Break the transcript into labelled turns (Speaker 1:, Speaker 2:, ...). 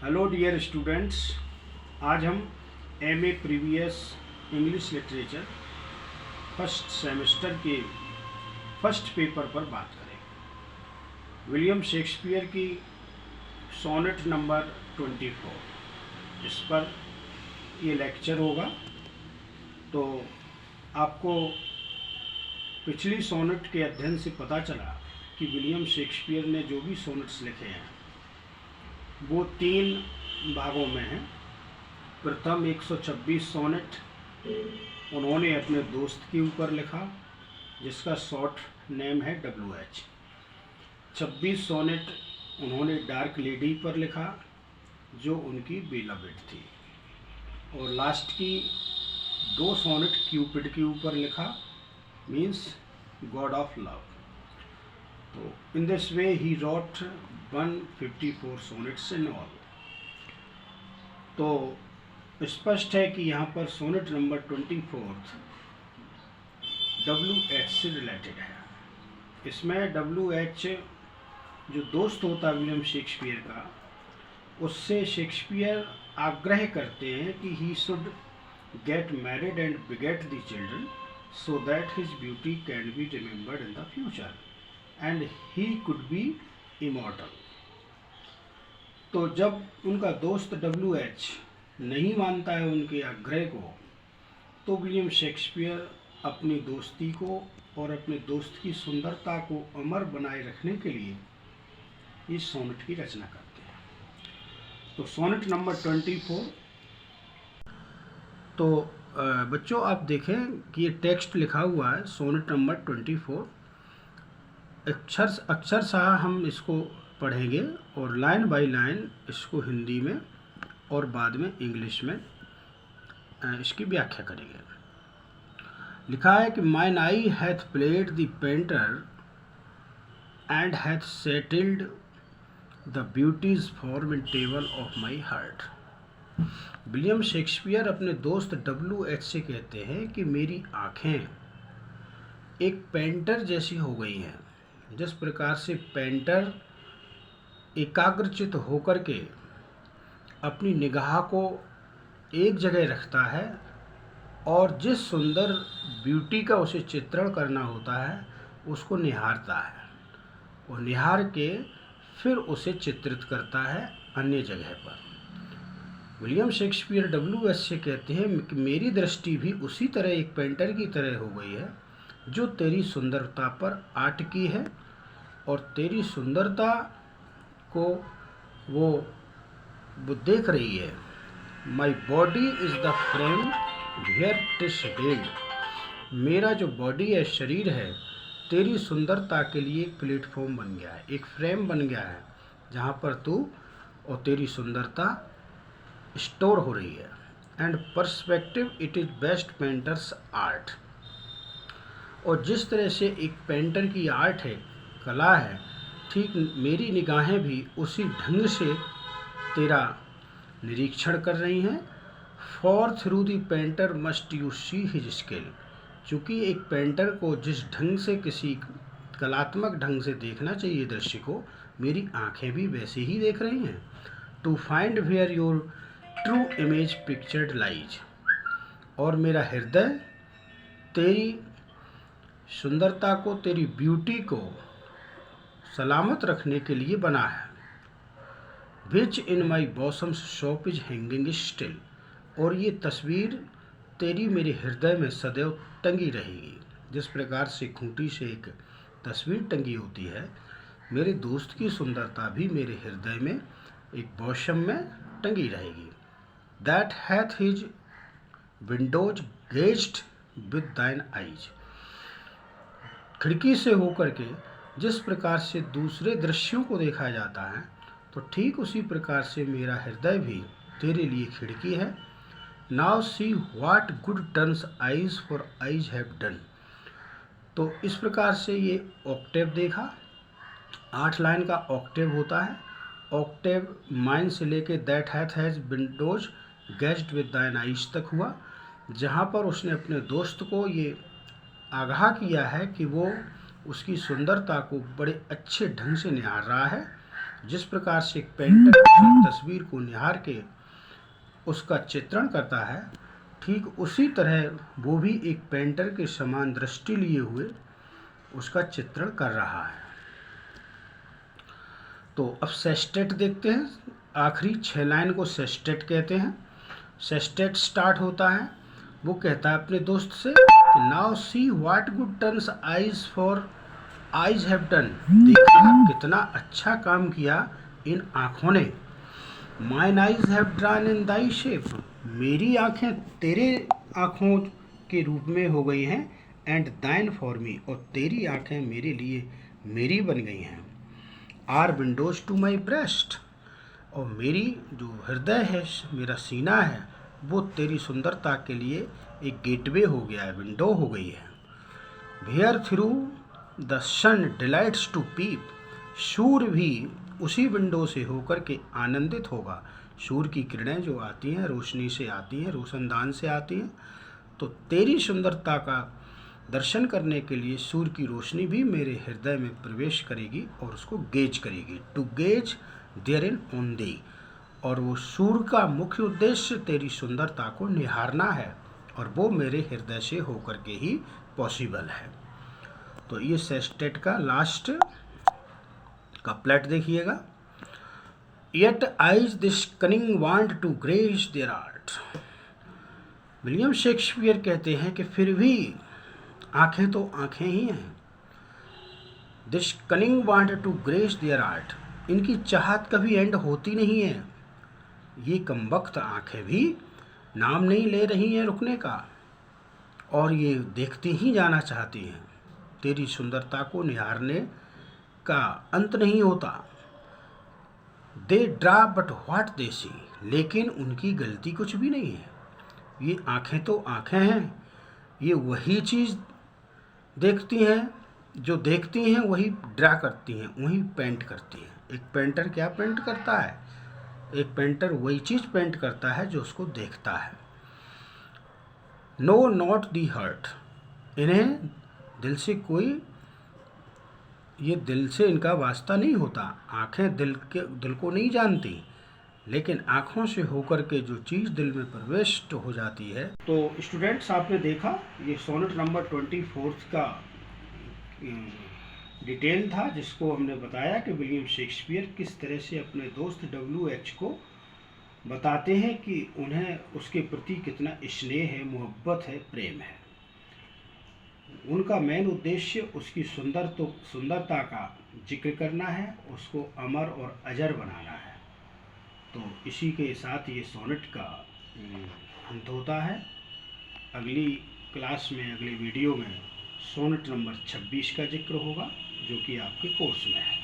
Speaker 1: Hello dear students, आज हम MA previous English literature first semester के फर्स्ट पेपर पर बात करेंगे। विलियम शेक्सपियर की सोनेट नंबर 24, इस पर ये लेक्चर होगा। तो आपको पिछली सोनेट के अध्ययन से पता चला कि विलियम शेक्सपियर ने जो भी सोनेट्स लिखे हैं वो 3 भागों में हैं। प्रथम 126 सोनेट उन्होंने अपने दोस्त के ऊपर लिखा, जिसका शॉर्ट नेम है WH। 26 सोनेट उन्होंने डार्क लेडी पर लिखा, जो उनकी बिलवेड थी। और लास्ट की 2 सोनेट क्यूपिड के ऊपर लिखा, मीन्स गॉड ऑफ लव। तो in this way he wrote 154 sonnets in all. तो स्पष्ट है कि यहाँ पर सोनेट नंबर 24 WH से रिलेटेड है। इसमें WH जो दोस्त होता है विलियम शेक्सपियर का, उससे शेक्सपियर आग्रह करते हैं कि he should get married and बिगेट the children so that his beauty can be remembered in the future and he could be immortal. तो जब उनका दोस्त WH नहीं मानता है उनके आग्रह को, तो विलियम शेक्सपियर अपनी दोस्ती को और अपने दोस्त की सुंदरता को अमर बनाए रखने के लिए इस सोनेट की रचना करते हैं। तो सोनेट नंबर 24। तो बच्चों आप देखें कि ये टेक्स्ट लिखा हुआ है सोनेट नंबर 24। अक्षरशः हम इसको पढ़ेंगे और लाइन बाय लाइन इसको हिंदी में और बाद में इंग्लिश में इसकी व्याख्या करेंगे। लिखा है कि mine eye hath played the painter and hath settled the beauty's form in table of my heart. William Shakespeare अपने दोस्त WH से कहते हैं कि मेरी आँखें एक पेंटर जैसी हो गई हैं। जिस प्रकार से पेंटर एकाग्रचित होकर के अपनी निगाह को एक जगह रखता है और जिस सुंदर ब्यूटी का उसे चित्रण करना होता है उसको निहारता है और निहार के फिर उसे चित्रित करता है अन्य जगह पर। विलियम शेक्सपियर WH से कहते हैं कि मेरी दृष्टि भी उसी तरह एक पेंटर की तरह हो गई है जो तेरी सुंदरता पर आटकी है और तेरी सुंदरता को वो देख रही है। My body is the frame where it's held. मेरा जो बॉडी है, शरीर है, तेरी सुंदरता के लिए एक प्लेटफॉर्म बन गया है, एक फ्रेम बन गया है जहाँ पर तू और तेरी सुंदरता स्टोर हो रही है। And perspective it is best painters art. और जिस तरह से एक पेंटर की आर्ट है, कला है, ठीक मेरी निगाहें भी उसी ढंग से तेरा निरीक्षण कर रही हैं। For through the painter must you see his skill. चूँकि एक पेंटर को जिस ढंग से किसी कलात्मक ढंग से देखना चाहिए दृश्य को, मेरी आंखें भी वैसे ही देख रही हैं। To find where your true image pictured lies. और मेरा हृदय तेरी सुंदरता को, तेरी ब्यूटी को सलामत रखने के लिए बना है। विच इन माई बॉसम्स शॉप इज हैंगिंग स्टिल। और ये तस्वीर तेरी मेरे हृदय में सदैव टंगी रहेगी। जिस प्रकार से खूंटी से एक तस्वीर टंगी होती है, मेरे दोस्त की सुंदरता भी मेरे हृदय में एक बॉशम में टंगी रहेगी। That hath his Windows gazed with दाइन आइज। खिड़की से होकर के जिस प्रकार से दूसरे दृश्यों को देखा जाता है, तो ठीक उसी प्रकार से मेरा हृदय भी तेरे लिए खिड़की है। Now see what good turns eyes for eyes have done. तो इस प्रकार से ये ऑक्टेव देखा। 8 लाइन का ऑक्टेव होता है। ऑक्टेव माइन से लेके that hath has Windows gazed with दाइन आइज तक हुआ, जहाँ पर उसने अपने दोस्त को ये आगाह किया है कि वो उसकी सुंदरता को बड़े अच्छे ढंग से निहार रहा है जिस प्रकार से एक पेंटर किसी तस्वीर को निहार के उसका चित्रण करता है, ठीक उसी तरह वो भी एक पेंटर के समान दृष्टि लिए हुए उसका चित्रण कर रहा है। तो अब सेस्टेट देखते हैं। आखिरी 6 लाइन को सेस्टेट कहते हैं। सेस्टेट स्टार्ट होता है, वो कहता है अपने दोस्त से, now see what good turns eyes for eyes have done. देखा कितना अच्छा काम किया इन आँखों ने। Mine eyes have drawn in Dai shape. मेरी आँखें तेरे आँखों के रूप में हो गई हैं। एंड दाइन फॉर मी, और तेरी आँखें मेरे लिए मेरी बन गई हैं। Are windows to my breast, और मेरी जो हृदय है, मेरा सीना है, वो तेरी सुंदरता के लिए एक गेटवे हो गया है, विंडो हो गई है। Where through the sun delights to peep, सूर्य भी उसी विंडो से होकर के आनंदित होगा। सूर्य की किरणें जो आती हैं, रोशनी से आती हैं, रोशनदान से आती हैं, तो तेरी सुंदरता का दर्शन करने के लिए सूर्य की रोशनी भी मेरे हृदय में प्रवेश करेगी और उसको गेज करेगी। To gaze there in on thee, और वो सूर्य का मुख्य उद्देश्य तेरी सुंदरता को निहारना है, और वो मेरे हृदय से होकर के ही पॉसिबल है। तो ये सेस्टेट का लास्ट कपलेट देखिएगा। Yet eyes this cunning want to grace their art. William Shakespeare कहते हैं कि फिर भी आंखें तो आंखें ही हैं। This cunning want to grace their art, इनकी चाहत कभी एंड होती नहीं है। ये कमबख्त आंखें भी नाम नहीं ले रही हैं रुकने का, और ये देखती ही जाना चाहती हैं। तेरी सुंदरता को निहारने का अंत नहीं होता। दे ड्रा बट व्हाट दे सी, लेकिन उनकी गलती कुछ भी नहीं है। ये आंखें तो आंखें हैं, ये वही चीज़ देखती हैं, जो देखती हैं वही ड्रा करती हैं, वही पेंट करती हैं। एक पेंटर क्या पेंट करता है? एक पेंटर वही चीज़ पेंट करता है जो उसको देखता है। नो नॉट दी हर्ट, इन्हें दिल से कोई, ये दिल से इनका वास्ता नहीं होता। आंखें दिल को नहीं जानती, लेकिन आँखों से होकर के जो चीज़ दिल में प्रविष्ट हो जाती है। तो स्टूडेंट्स, आपने देखा ये सोनेट नंबर 24 का डिटेल था, जिसको हमने बताया कि विलियम शेक्सपियर किस तरह से अपने दोस्त WH को बताते हैं कि उन्हें उसके प्रति कितना स्नेह है, मोहब्बत है, प्रेम है। उनका मेन उद्देश्य उसकी सुंदरता का जिक्र करना है, उसको अमर और अजर बनाना है। तो इसी के साथ ये सोनेट का अंत होता है। अगली क्लास में, अगले वीडियो में सोनेट नंबर 26 का जिक्र होगा, जो कि आपके कोर्स में है।